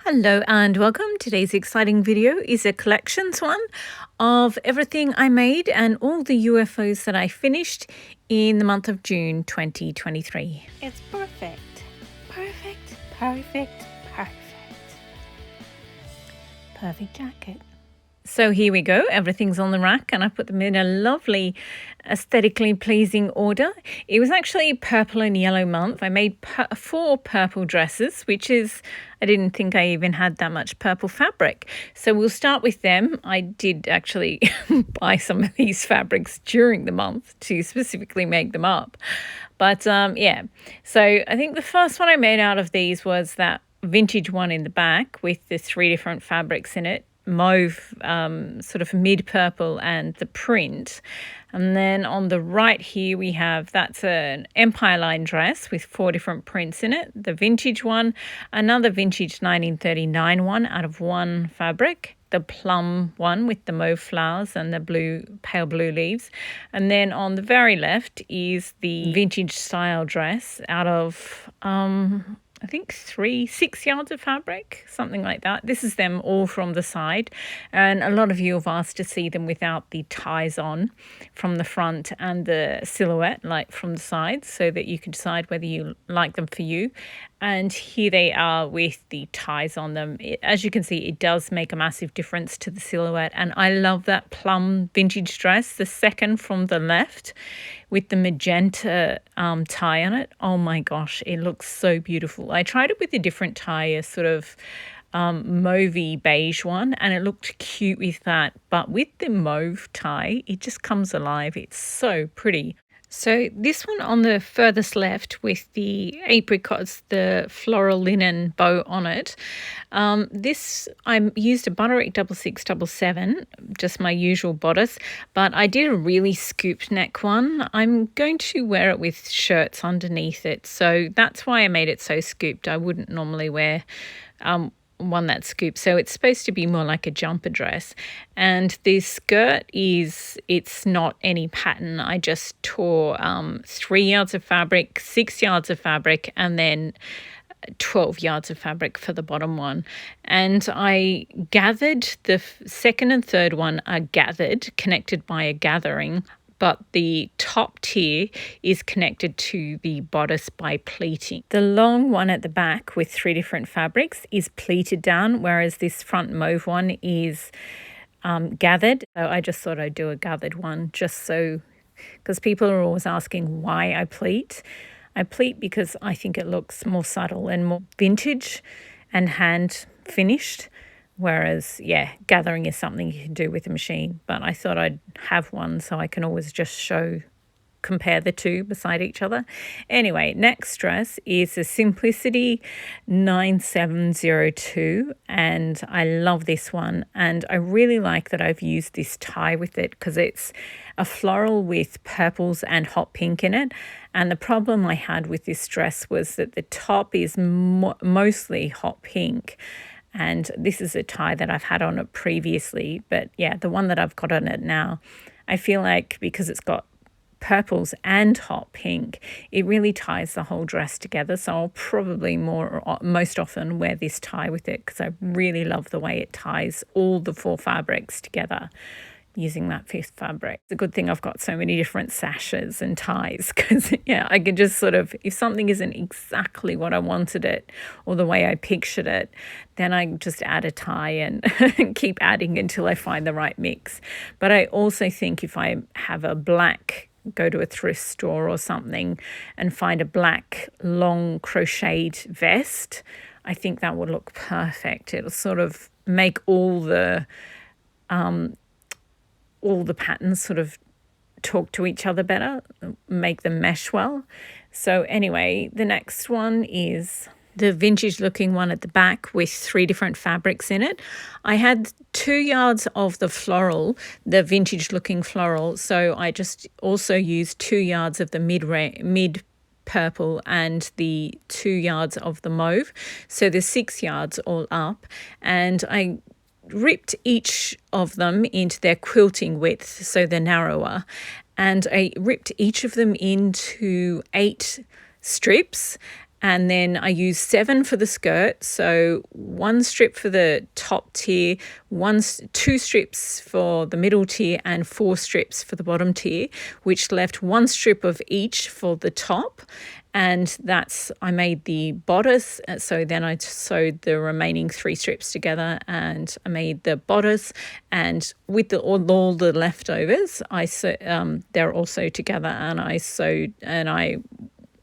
Hello and welcome. Today's exciting video is a collections one of everything I made and all the UFOs that I finished in the month of June 2023. It's perfect. Perfect, perfect, perfect. Perfect jacket. So here we go. Everything's on the rack and I put them in a lovely aesthetically pleasing order. It was actually purple and yellow month. I made 4 purple dresses, which is, I didn't think I even had that much purple fabric. So we'll start with them. I did actually buy some of these fabrics during the month to specifically make them up. But yeah, so I think the first one I made out of these was that vintage one in the back with the 3 different fabrics in it. Mauve, sort of mid-purple, and the print. And then on the right here we have, that's an Empire line dress with 4 different prints in it. The vintage one, another vintage 1939 one out of 1 fabric, the plum one with the mauve flowers and the blue, pale blue leaves. And then on the very left is the vintage style dress out of I think 6 yards of fabric, something like that. This is them all from the side. And a lot of you have asked to see them without the ties on from the front and the silhouette, like from the side, so that you can decide whether you like them for you. And here they are with the ties on them. As you can see, it does make a massive difference to the silhouette. And I love that plum vintage dress, the second from the left with the magenta tie on it. Oh my gosh, it looks so beautiful. I tried it with a different tie, a sort of mauvey beige one, and it looked cute with that. But with the mauve tie, it just comes alive. It's so pretty. So this one on the furthest left with the apricots, the floral linen bow on it. This, I used a Butterick 6677, just my usual bodice, but I did a really scooped neck one. I'm going to wear it with shirts underneath it, so that's why I made it so scooped. I wouldn't normally wear one that scoops, so it's supposed to be more like a jumper dress. And the skirt it's not any pattern. I just tore 3 yards of fabric, 6 yards of fabric, and then 12 yards of fabric for the bottom one. And I gathered, the second and third one are gathered, connected by a gathering, but the top tier is connected to the bodice by pleating. The long one at the back with 3 different fabrics is pleated down, whereas this front mauve one is gathered. So I just thought I'd do a gathered one just so, because people are always asking why I pleat. I pleat because I think it looks more subtle and more vintage and hand finished. Whereas, yeah, gathering is something you can do with a machine. But I thought I'd have one so I can always just compare the two beside each other. Anyway, next dress is a Simplicity 9702. And I love this one. And I really like that I've used this tie with it because it's a floral with purples and hot pink in it. And the problem I had with this dress was that the top is mostly hot pink. And this is a tie that I've had on it previously. But yeah, the one that I've got on it now, I feel like because it's got purples and hot pink, it really ties the whole dress together. So I'll probably most often wear this tie with it because I really love the way it ties all the 4 fabrics together using that 5th fabric. It's a good thing I've got so many different sashes and ties because, yeah, I can just sort of, if something isn't exactly what I wanted it or the way I pictured it, then I just add a tie and keep adding until I find the right mix. But I also think if I have a black, go to a thrift store or something and find a black long crocheted vest, I think that would look perfect. It'll sort of make all the patterns sort of talk to each other better, make them mesh well. So anyway, the next one is the vintage looking one at the back with 3 different fabrics in it. I had 2 yards of the floral, the vintage looking floral, so I just also used 2 yards of the mid purple and the 2 yards of the mauve. So there's 6 yards all up, and I ripped each of them into their quilting width, so they're narrower, and I ripped each of them into 8 strips And then I use 7 for the skirt. So 1 strip for the top tier, 2 strips for the middle tier, and 4 strips for the bottom tier, which left 1 strip of each for the top. And I made the bodice. So then I sewed the remaining 3 strips together and I made the bodice. And with all the leftovers, they're also together, and I sewed, and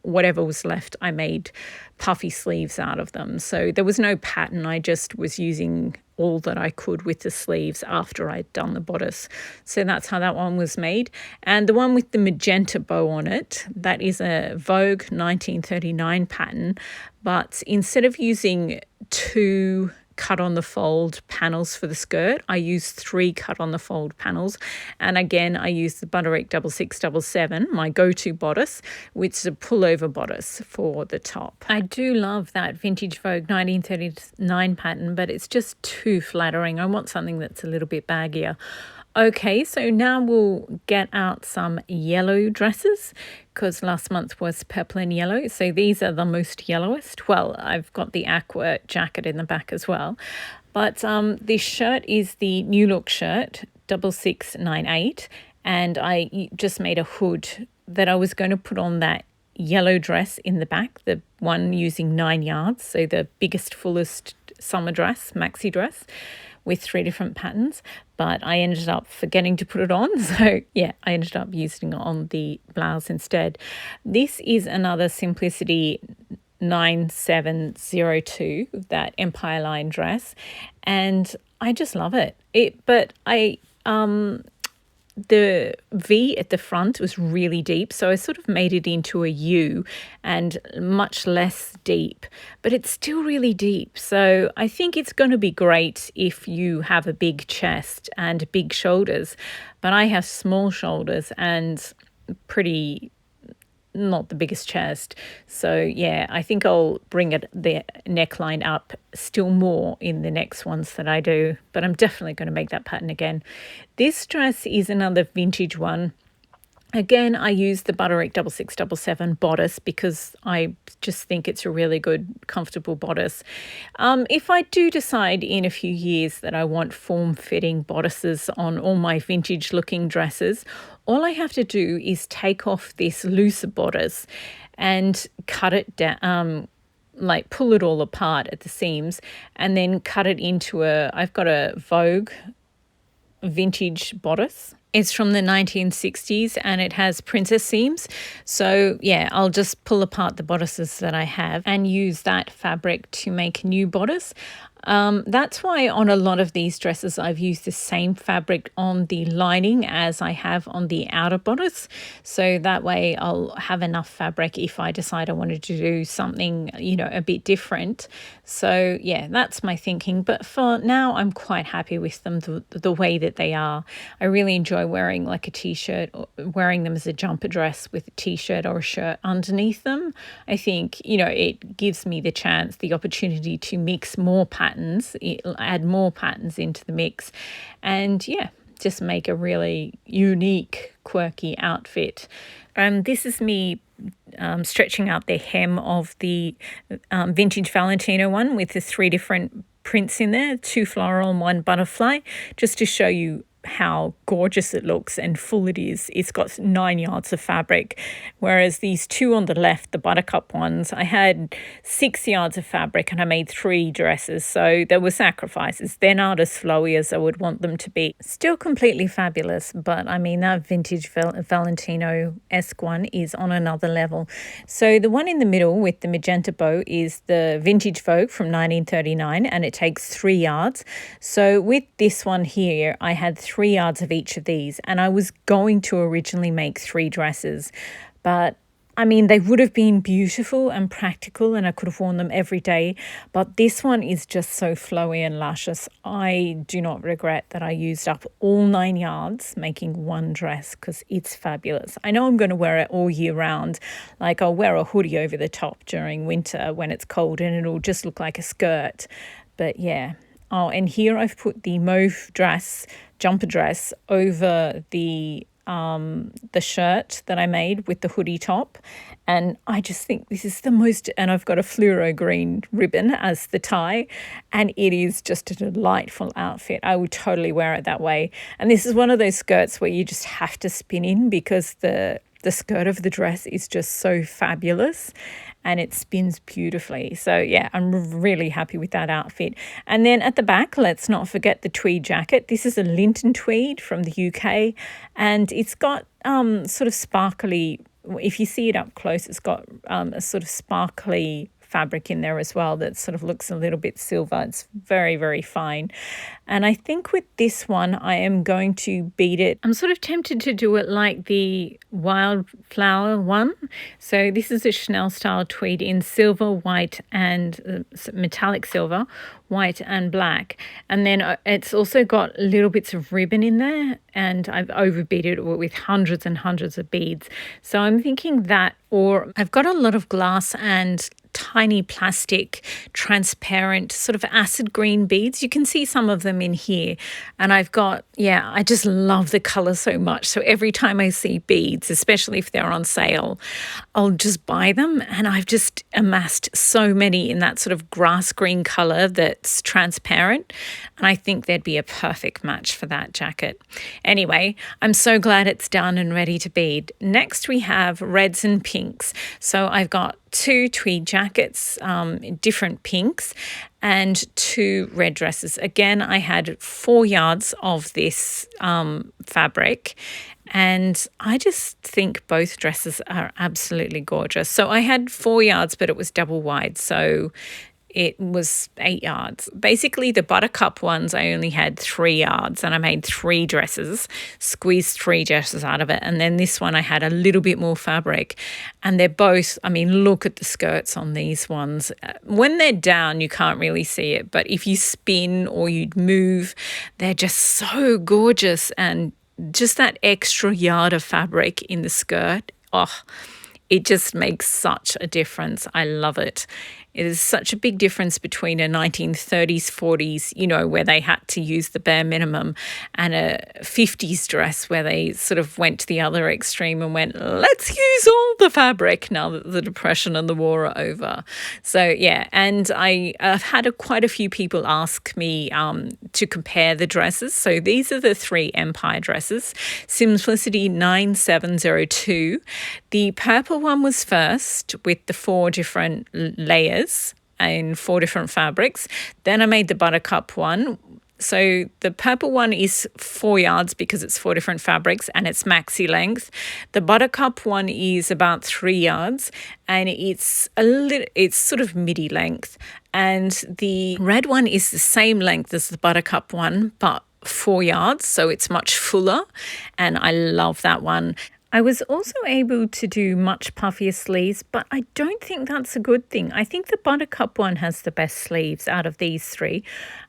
whatever was left, I made puffy sleeves out of them. So there was no pattern. I just was using all that I could with the sleeves after I'd done the bodice. So that's how that one was made. And the one with the magenta bow on it, that is a Vogue 1939 pattern. But instead of using 2 cut on the fold panels for the skirt, I use 3 cut on the fold panels. And again, I use the Butterick 6677, my go-to bodice, which is a pullover bodice for the top. I do love that vintage Vogue 1939 pattern, but it's just too flattering. I want something that's a little bit baggier. Okay, so now we'll get out some yellow dresses, because last month was purple and yellow. So these are the most yellowest. Well, I've got the aqua jacket in the back as well. But this shirt is the New Look shirt, 6698. And I just made a hood that I was going to put on that yellow dress in the back, the one using 9 yards. So the biggest, fullest summer dress, maxi dress, with 3 different patterns, but I ended up forgetting to put it on. So yeah, I ended up using it on the blouse instead. This is another Simplicity 9702, that Empire line dress, and I just love it. The V at the front was really deep, so I sort of made it into a U and much less deep, but it's still really deep. So I think it's going to be great if you have a big chest and big shoulders, but I have small shoulders and not the biggest chest. So yeah, I think I'll bring the neckline up still more in the next ones that I do, but I'm definitely going to make that pattern again. This dress is another vintage one. Again, I use the Butterick 6677 bodice because I just think it's a really good, comfortable bodice. If I do decide in a few years that I want form-fitting bodices on all my vintage-looking dresses, all I have to do is take off this looser bodice and cut it down, pull it all apart at the seams, and then cut it into I've got a Vogue vintage bodice. It's from the 1960s and it has princess seams. So yeah, I'll just pull apart the bodices that I have and use that fabric to make a new bodice. That's why on a lot of these dresses I've used the same fabric on the lining as I have on the outer bodice. So that way I'll have enough fabric if I decide I wanted to do something, a bit different. So yeah, that's my thinking. But for now, I'm quite happy with them the way that they are. I really enjoy wearing like a t-shirt, or wearing them as a jumper dress with a t-shirt or a shirt underneath them. I think, it gives me the opportunity to mix more patterns, add more patterns into the mix, and yeah, just make a really unique, quirky outfit. This is me stretching out the hem of the vintage Valentino one with the 3 different prints in there, 2 floral and 1 butterfly, just to show you how gorgeous it looks and full it is. It's got 9 yards of fabric, whereas these 2 on the left, the buttercup ones, I had 6 yards of fabric and I made 3 dresses, so there were sacrifices. They're not as flowy as I would want them to be. Still completely fabulous, but I mean, that vintage Valentino-esque one is on another level. So the one in the middle with the magenta bow is the vintage Vogue from 1939, and it takes 3 yards. So with this one here, I had 3 yards of each of these, and I was going to originally make 3 dresses, but I mean, they would have been beautiful and practical and I could have worn them every day, but this one is just so flowy and luscious. I do not regret that I used up all 9 yards making one dress, because it's fabulous. I know I'm going to wear it all year round. Like, I'll wear a hoodie over the top during winter when it's cold and it'll just look like a skirt. But yeah. Oh, and here I've put the mauve jumper dress over the the shirt that I made with the hoodie top. And I just think this is the most, and I've got a fluoro green ribbon as the tie, and it is just a delightful outfit. I would totally wear it that way. And this is one of those skirts where you just have to spin in because the skirt of the dress is just so fabulous and it spins beautifully. So yeah, I'm really happy with that outfit. And then at the back, let's not forget the tweed jacket. This is a Linton tweed from the UK, and it's got sort of sparkly, if you see it up close, it's got a sort of sparkly fabric in there as well that sort of looks a little bit silver. It's very, very fine. And I think with this one, I am going to beat it. I'm sort of tempted to do it like the wildflower one. So this is a Chanel style tweed in silver, white, and metallic silver, white and black. And then it's also got little bits of ribbon in there, and I've overbeat it with hundreds and hundreds of beads. So I'm thinking that, or I've got a lot of glass and tiny plastic transparent sort of acid green beads. You can see some of them in here, and I've got, yeah, I just love the color so much. So every time I see beads, especially if they're on sale, I'll just buy them, and I've just amassed so many in that sort of grass green color that's transparent, and I think they'd be a perfect match for that jacket. Anyway, I'm so glad it's done and ready to bead. Next we have reds and pinks. So I've got 2 tweed jackets, different pinks, and 2 red dresses. Again, I had 4 yards of this fabric, and I just think both dresses are absolutely gorgeous. So I had 4 yards, but it was double wide, so it was 8 yards. Basically, the buttercup ones, I only had 3 yards, and I made 3 dresses, squeezed 3 dresses out of it. And then this one, I had a little bit more fabric, and they're both, I mean, look at the skirts on these ones. When they're down, you can't really see it, but if you spin or you move, they're just so gorgeous. And just that extra yard of fabric in the skirt, oh, it just makes such a difference. I love it. It is such a big difference between a 1930s, 40s, you know, where they had to use the bare minimum, and a 50s dress where they sort of went to the other extreme and went, let's use all the fabric now that the Depression and the war are over. So, yeah, and I've had quite a few people ask me to compare the dresses. So these are the 3 Empire dresses. Simplicity 9702. The purple one was first with the 4 different layers in 4 different fabrics. Then I made the buttercup one. So the purple one is 4 yards because it's 4 different fabrics and it's maxi length. The buttercup one is about 3 yards and it's sort of midi length. And the red one is the same length as the buttercup one, but 4 yards. So it's much fuller, and I love that one. I was also able to do much puffier sleeves, but I don't think that's a good thing. I think the buttercup one has the best sleeves out of these 3.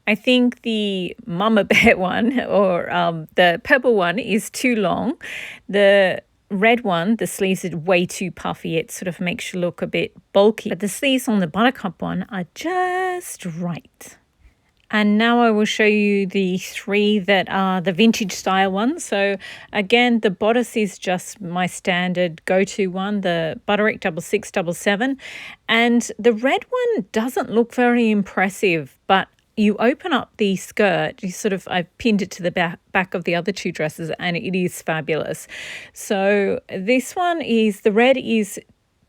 I think the Mama Bear one, or the purple one, is too long. The red one, the sleeves are way too puffy. It sort of makes you look a bit bulky. But the sleeves on the buttercup one are just right. And now I will show you the 3 that are the vintage style ones. So again, the bodice is just my standard go-to one, the Butterick 6677. And the red one doesn't look very impressive, but you open up the skirt, I've pinned it to the back of the other 2 dresses, and it is fabulous. So this one is, the red is,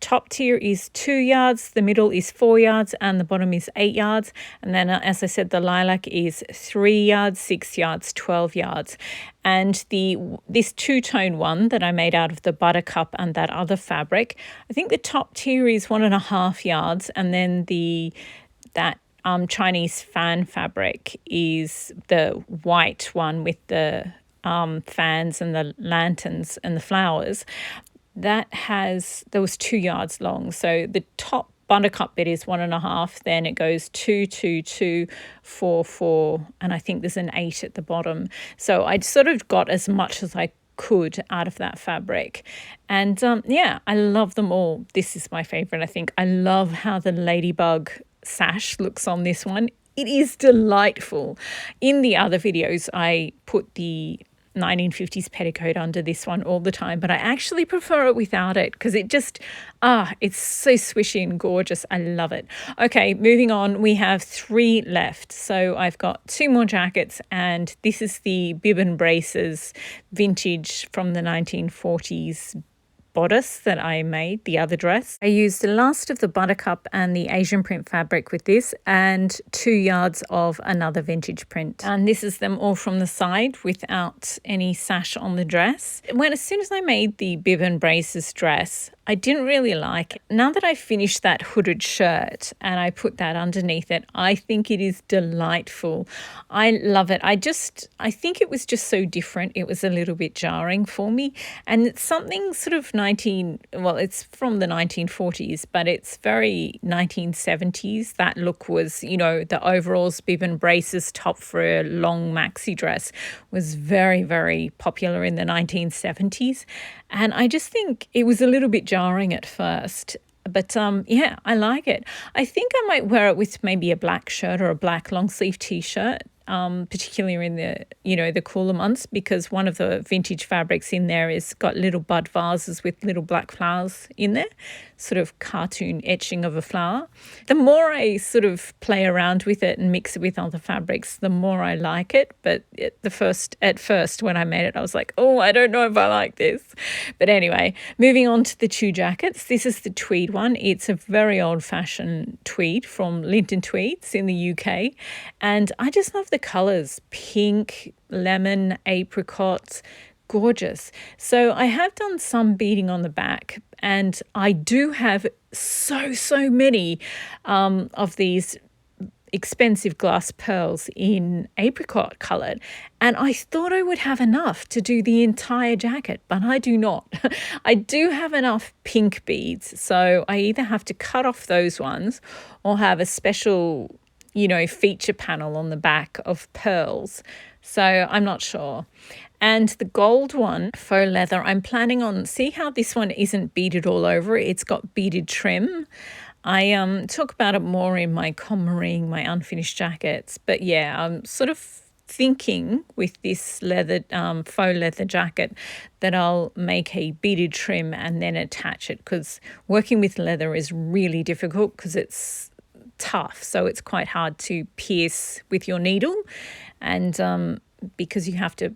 top tier is 2 yards, the middle is 4 yards, and the bottom is 8 yards. And then, as I said, the lilac is 3 yards, 6 yards, 12 yards. And this 2-tone one that I made out of the buttercup and that other fabric, I think the top tier is 1.5 yards, and then that Chinese fan fabric is the white one with the fans and the lanterns and the flowers. There was 2 yards long. So the top buttercup bit is 1.5, then it goes 2, 2, 2, 4, 4, and I think there's an 8 at the bottom. So I sort of got as much as I could out of that fabric. And yeah, I love them all. This is my favorite, I think. I love how the ladybug sash looks on this one. It is delightful. In the other videos, I put the 1950s petticoat under this one all the time, but I actually prefer it without it because it just, it's so swishy and gorgeous. I love it. Okay, moving on. We have 3 left. So I've got 2 more jackets, and this is the Bib and Braces vintage from the 1940s bodice that I made, the other dress. I used the last of the buttercup and the Asian print fabric with this, and 2 yards of another vintage print. And this is them all from the side without any sash on the dress. As soon as I made the Bib and Braces dress, I didn't really like it. Now that I finished that hooded shirt and I put that underneath it, I think it is delightful. I love it. I think it was just so different. It was a little bit jarring for me. And it's something sort of it's from the 1940s, but it's very 1970s. That look was, the overalls, bib and braces, top for a long maxi dress was very, very popular in the 1970s. And I just think it was a little bit jarring at first. But yeah, I like it. I think I might wear it with maybe a black shirt or a black long sleeve t-shirt, particularly in the cooler months, because one of the vintage fabrics in there is got little bud vases with little black flowers in there, sort of cartoon etching of a flower. The more I sort of play around with it and mix it with other fabrics, the more I like it. But at first when I made it, I was like, oh, I don't know if I like this. But anyway, moving on to the 2 jackets. This is the tweed one. It's a very old-fashioned tweed from Linton Tweeds in the UK. And I just love the colours: pink, lemon, apricot, gorgeous. So I have done some beading on the back, and I do have so many of these expensive glass pearls in apricot coloured, and I thought I would have enough to do the entire jacket, but I do not. I do have enough pink beads, so I either have to cut off those ones or have a special feature panel on the back of pearls. So I'm not sure. And the gold one, faux leather, I'm planning on, see how this one isn't beaded all over. It's got beaded trim. I talk about it more in my Commarine, my unfinished jackets. But yeah, I'm sort of thinking with this faux leather jacket that I'll make a beaded trim and then attach it, because working with leather is really difficult because it's tough, so it's quite hard to pierce with your needle, and because you have to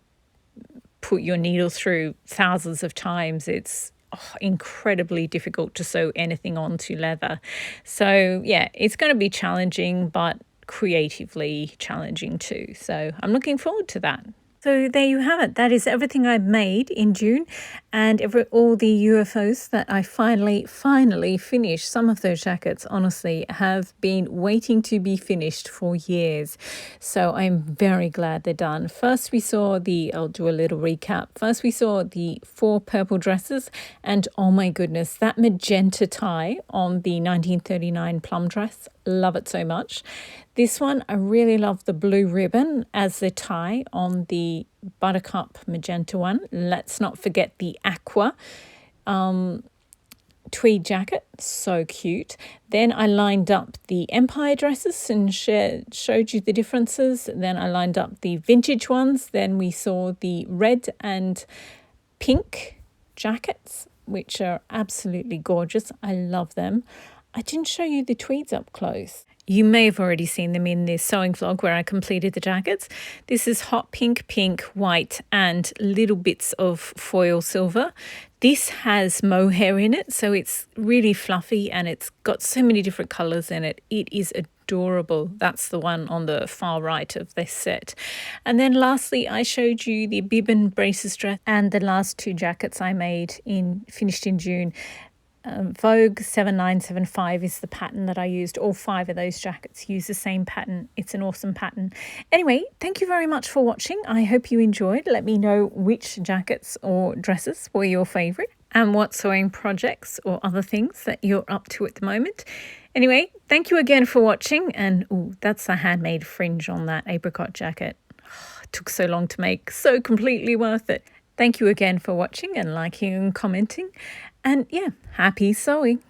put your needle through thousands of times, it's incredibly difficult to sew anything onto leather. So yeah, it's going to be challenging, but creatively challenging too. So I'm looking forward to that. So there you have it. That is everything I made in June, and all the UFOs that I finally finished. Some of those jackets, honestly, have been waiting to be finished for years. So I'm very glad they're done. First, I'll do a little recap. First, we saw the 4 purple dresses, and oh my goodness, that magenta tie on the 1939 plum dress. Love it so much. This one, I really love the blue ribbon as the tie on the buttercup magenta one. Let's not forget the aqua tweed jacket. So cute. Then I lined up the empire dresses and showed you the differences. Then I lined up the vintage ones. Then we saw the red and pink jackets, which are absolutely gorgeous. I love them. I didn't show you the tweeds up close. You may have already seen them in this sewing vlog where I completed the jackets. This is hot pink, white, and little bits of foil silver. This has mohair in it, so it's really fluffy and it's got so many different colours in it. It is adorable. That's the one on the far right of this set. And then lastly, I showed you the bib and braces dress and the last 2 jackets I finished in June. Vogue 7975 is the pattern that I used. All 5 of those jackets use the same pattern. It's an awesome pattern. Anyway, thank you very much for watching. I hope you enjoyed. Let me know which jackets or dresses were your favourite and what sewing projects or other things that you're up to at the moment. Anyway, thank you again for watching. And that's the handmade fringe on that apricot jacket. It took so long to make, so completely worth it. Thank you again for watching and liking and commenting. And yeah, happy sewing.